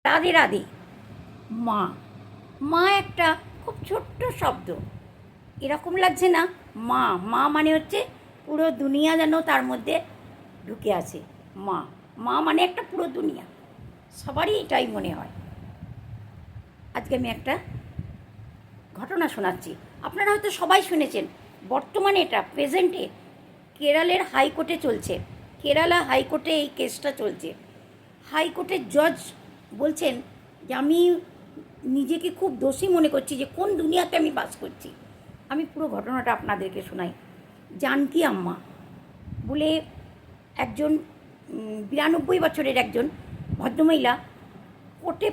রাধে রাধে। মা, মা একটা খুব ছোট্ট শব্দ। এরকম লাগছে না? মা, মা মানে হচ্ছে পুরো দুনিয়া যেন তার মধ্যে ঢুকে আছে। মা, মা মানে একটা পুরো দুনিয়া, সবারই এটাই মনে হয়। আজকে আমি একটা ঘটনা শোনাচ্ছি, আপনারা হয়তো সবাই শুনেছেন। বর্তমানে এটা প্রেজেন্টে কেরালের হাইকোর্টে চলছে। কেরালা হাইকোর্টে এই কেসটা চলছে। হাইকোর্টের জজ বলছেন যে আমি নিজেকে খুব দোষী মনে করছি, যে কোন দুনিয়াতে আমি বাস করছি। আমি পুরো ঘটনাটা আপনাদেরকে শোনাই। জানকী আম্মা বলে একজন 92 বছরের একজন ভদ্রমহিলা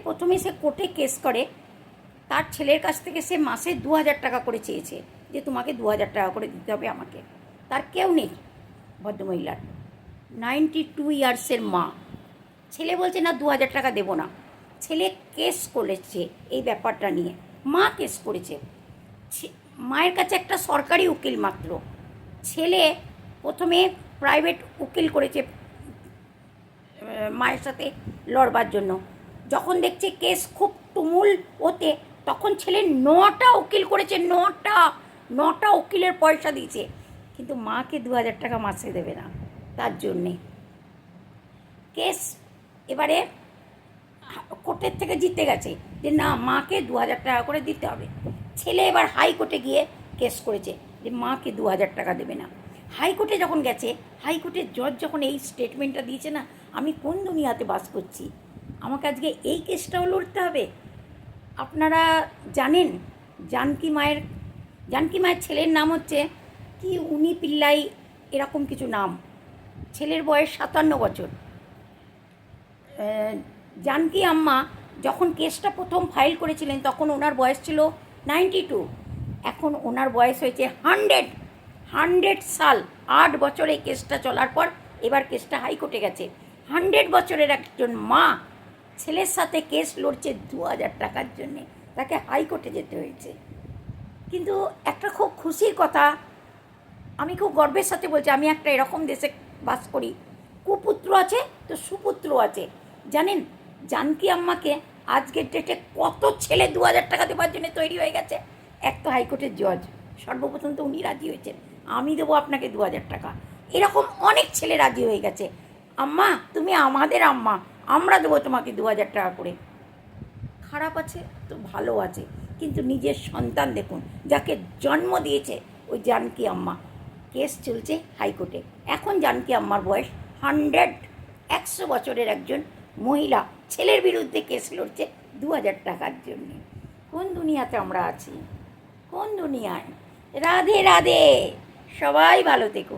প্রথমে সে কোর্টে কেস করে। তার ছেলের কাছ থেকে সে মাসে 2000 টাকা করে চেয়েছে, যে তোমাকে 2000 টাকা করে দিতে হবে আমাকে। তার কেউ নেই ভদ্রমহিলার, 92 ইয়ার্সের মা। ছেলে বলছে না 2000 টাকা দেবো না। ছেলে কেস করেছে এই ব্যাপারটা নিয়ে, মা কেস করেছে। মায়ের কাছে একটা সরকারি উকিল মাত্র। ছেলে প্রথমে প্রাইভেট উকিল করেছে মায়ের সাথে লড়বার জন্য। যখন দেখছে কেস খুব তুমুল ওতে, তখন ছেলে 9টা উকিল করেছে। 9টা উকিলের পয়সা দিয়েছে, কিন্তু মাকে 2000 টাকা মাসে দেবে না। তার জন্যে কেস এবারে কোর্টের থেকে জিতে গেছে, যে না মাকে 2000 টাকা করে দিতে হবে। ছেলে এবার হাইকোর্টে গিয়ে কেস করেছে যে মাকে 2000 টাকা দেবে না। হাইকোর্টে যখন গেছে, হাইকোর্টের জজ যখন এই স্টেটমেন্টটা দিয়েছে না, আমি কোন দুনিয়াতে বাস করছি, আমাকে আজকে এই কেসটাও লড়তে হবে। আপনারা জানেন জানকী মায়ের ছেলের নাম হচ্ছে কি উনি পিল্লাই, এরকম কিছু নাম। ছেলের বয়স 57 বছর। জানকী আম্মা যখন কেসটা প্রথম ফাইল করেছিলেন, তখন ওনার বয়স ছিল 92। এখন ওনার বয়স হয়েছে 100 সাল। 8 বছর এই কেসটা চলার পর এবার কেসটা হাইকোর্টে গেছে। 100 বছরের একজন মা ছেলের সাথে কেস লড়ছে 2000 টাকার জন্যে, তাকে হাইকোর্টে যেতে হয়েছে। কিন্তু একটা খুব খুশির কথা, আমি খুব গর্বের সাথে বলছি, আমি একটা এরকম দেশে বাস করি। কুপুত্র আছে তো সুপুত্র আছে। জানেন জানকী আম্মাকে আজকের ডেটে কত ছেলে 2000 টাকা দেওয়ার জন্য তৈরি হয়ে গেছে। এক তো হাইকোর্টের জজ, সর্বপ্রথম তো উনি রাজি হয়েছেন, আমি দেবো আপনাকে 2000 টাকা। এরকম অনেক ছেলে রাজি হয়ে গেছে, আম্মা তুমি আমাদের আম্মা, আমরা দেবো তোমাকে 2000 টাকা করে। খারাপ আছে তো ভালো আছে, কিন্তু নিজের সন্তান দেখুন, যাকে জন্ম দিয়েছে ওই জানকী আম্মা, কেস চলছে হাইকোর্টে। এখন জানকী আম্মার বয়স 100 বছরের একজন মহিলা ছেলের বিরুদ্ধে কেস লড়ছে 2000 টাকার জন্য। কোন দুনিয়াতে আমরা আছি, কোন দুনিয়ায়? রাধে রাধে, সবাই ভালো থেকো।